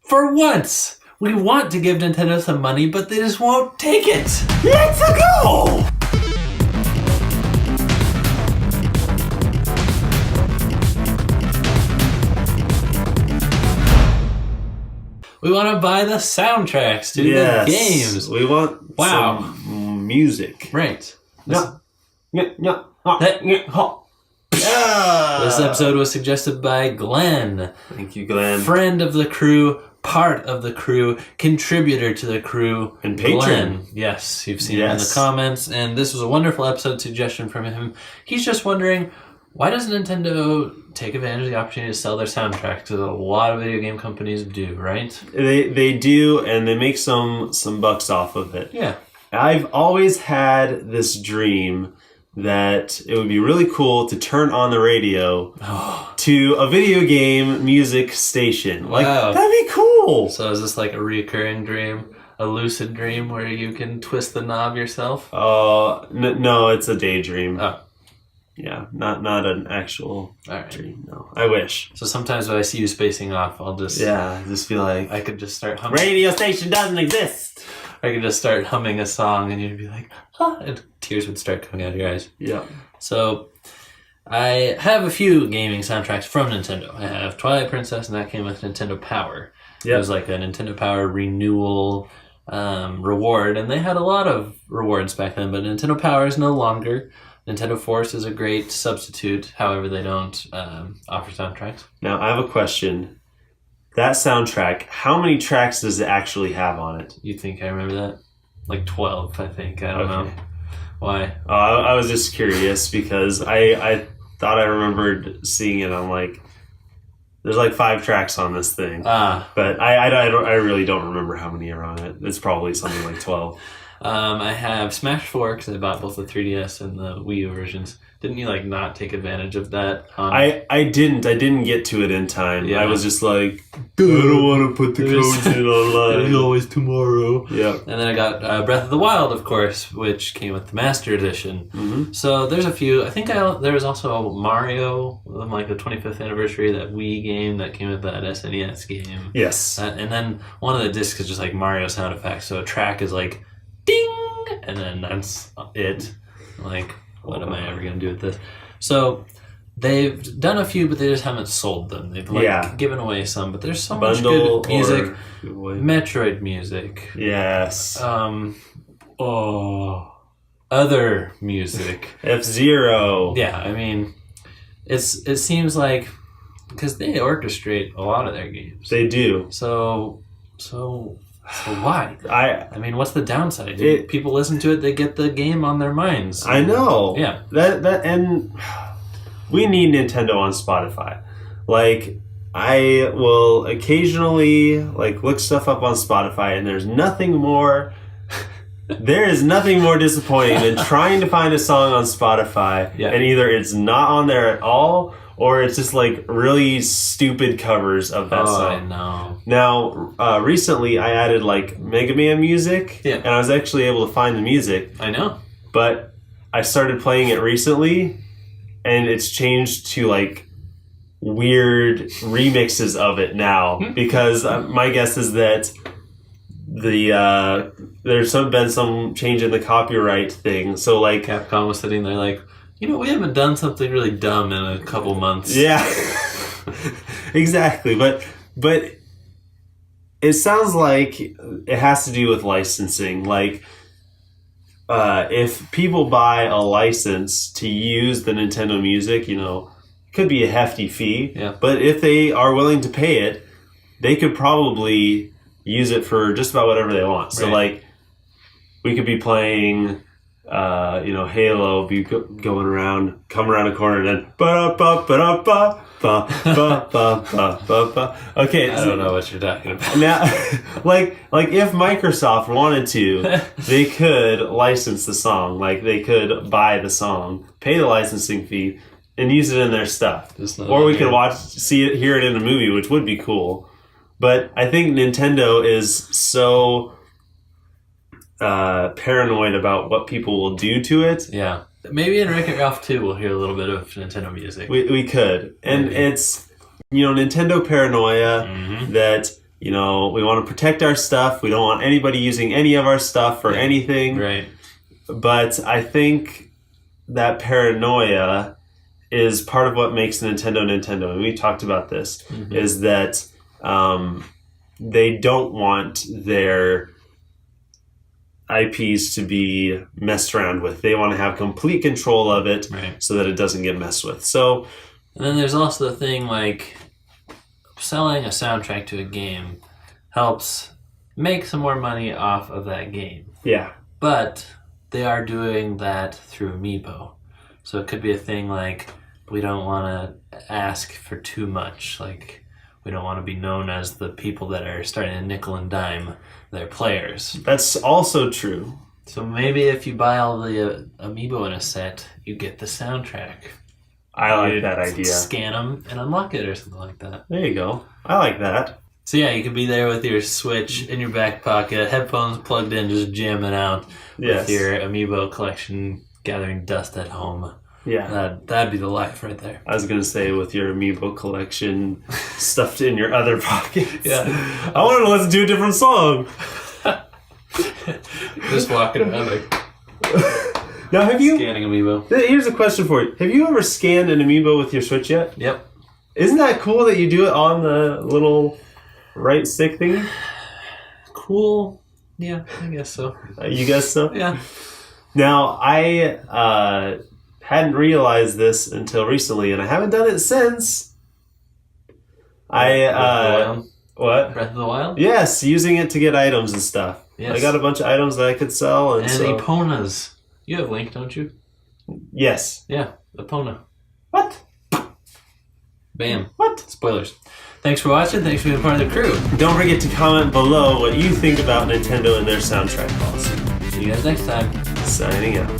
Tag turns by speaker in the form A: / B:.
A: For once, we want to give Nintendo some money, but they just won't take it.
B: Let's go!
A: We want to buy the soundtracks to the games.
B: We want some music.
A: Right.
B: This
A: episode was suggested by Glenn.
B: Thank you, Glenn.
A: Friend of the crew, part of the crew, contributor to the crew.
B: And patron.
A: Glenn. Yes, you've seen it in the comments. And this was a wonderful episode suggestion from him. He's just wondering, why doesn't Nintendo take advantage of the opportunity to sell their soundtracks? Because a lot of video game companies do, right?
B: They do, and they make some bucks off of it.
A: Yeah.
B: I've always had this dream that it would be really cool to turn on the radio to a video game music station. Like, that'd be cool.
A: So is this like a recurring dream? A lucid dream where you can twist the knob yourself?
B: No, it's a daydream.
A: Oh.
B: Yeah, not an actual dream. No, I wish.
A: So sometimes when I see you spacing off, I'll just
B: feel like
A: I could just start humming.
B: Radio station doesn't exist.
A: I could just start humming a song, and you'd be like, and tears would start coming out of your eyes.
B: Yeah.
A: So I have a few gaming soundtracks from Nintendo. I have Twilight Princess, and that came with Nintendo Power. It was like a Nintendo Power renewal reward, and they had a lot of rewards back then, but Nintendo Power is no longer. Nintendo Force is a great substitute. However, they don't offer soundtracks.
B: Now, I have a question. That soundtrack, how many tracks does it actually have on it?
A: You think I remember that? Like 12, I think. I don't know. Why?
B: I was just curious because I thought I remembered seeing it on like... There's like 5 tracks on this thing. But I really don't remember how many are on it. It's probably something like 12.
A: I have Smash 4 because I bought both the 3DS and the Wii U versions. Didn't you like not take advantage of that?
B: I didn't get to it in time. Yeah. I was just like, I don't want to put the codes in online.
A: There's always tomorrow.
B: Yeah.
A: And then I got Breath of the Wild, of course, which came with the Master Edition.
B: Mm-hmm.
A: So there's a few. I think there was also a Mario, like the 25th anniversary, that Wii game that came with that SNES game.
B: Yes.
A: And then one of the discs is just like Mario sound effects. So a track is like, ding! And then that's it. Like, what am I ever going to do with this? So they've done a few, but they just haven't sold them. They've given away some, but there's so much good music. Metroid music.
B: Yes.
A: Other music.
B: F-Zero.
A: Yeah, I mean, it seems like, because they orchestrate a lot of their games.
B: They do.
A: So why? I mean, what's the downside? People listen to it, they get the game on their minds.
B: I know.
A: Yeah.
B: That and we need Nintendo on Spotify. Like, I will occasionally like look stuff up on Spotify, and there is nothing more disappointing than trying to find a song on Spotify and either it's not on there at all, or it's just like really stupid covers of that song.
A: No.
B: Now, recently I added like Mega Man music, and I was actually able to find the music.
A: I know.
B: But I started playing it recently, and it's changed to like weird remixes of it now, because my guess is that there's been some change in the copyright thing. So like
A: Capcom was sitting there like, we haven't done something really dumb in a couple months.
B: Yeah, exactly. But it sounds like it has to do with licensing. Like, if people buy a license to use the Nintendo music, it could be a hefty fee.
A: Yeah.
B: But if they are willing to pay it, they could probably use it for just about whatever they want. So, like, we could be playing... Halo be going around, come around a corner, and then ba-da-ba-ba-da-ba, ba-ba-ba-ba-ba-ba. Okay,
A: I don't know what you're talking about.
B: Now, like if Microsoft wanted to, they could license the song. Like, they could buy the song, pay the licensing fee, and use it in their stuff. Or we could hear it in a movie, which would be cool. But I think Nintendo is so paranoid about what people will do to it.
A: Yeah. Maybe in Wreck-It Ralph 2 we'll hear a little bit of Nintendo music.
B: We could. And it's, Nintendo paranoia that we want to protect our stuff. We don't want anybody using any of our stuff or anything.
A: Right.
B: But I think that paranoia is part of what makes Nintendo. And we talked about this, is that they don't want their IPs to be messed around with. They want to have complete control of it so that it doesn't get messed with. So,
A: and then there's also the thing like selling a soundtrack to a game helps make some more money off of that game.
B: Yeah.
A: But they are doing that through Amiibo. So it could be a thing like we don't want to ask for too much. Like we don't want to be known as the people that are starting to nickel and dime their players.
B: That's also true.
A: So maybe if you buy all the Amiibo in a set, you get the soundtrack.
B: I like that idea.
A: Scan them and unlock it or something like that.
B: There you go. I like that.
A: So yeah, you could be there with your Switch in your back pocket, headphones plugged in, just jamming out with your Amiibo collection, gathering dust at home.
B: Yeah.
A: That'd be the life right there.
B: I was going to say with your Amiibo collection stuffed in your other pockets.
A: Yeah.
B: I wanted to listen to a different song.
A: Just walking around like...
B: Now, have you...
A: Scanning Amiibo.
B: Here's a question for you. Have you ever scanned an Amiibo with your Switch yet?
A: Yep.
B: Isn't that cool that you do it on the little right stick thingy?
A: Cool. Yeah, I guess so.
B: You guess so?
A: Yeah.
B: Now, I hadn't realized this until recently, and I haven't done it since.
A: Breath of the Wild?
B: What?
A: Breath of the Wild?
B: Yes, using it to get items and stuff.
A: Yes.
B: I got a bunch of items that I could sell. And
A: Eponas. You have Link, don't you?
B: Yes.
A: Yeah, Epona.
B: What?
A: Bam.
B: What?
A: Spoilers. Thanks for watching. Thanks for being part of the crew.
B: Don't forget to comment below what you think about Nintendo and their soundtrack policy.
A: See you guys next time.
B: Signing out.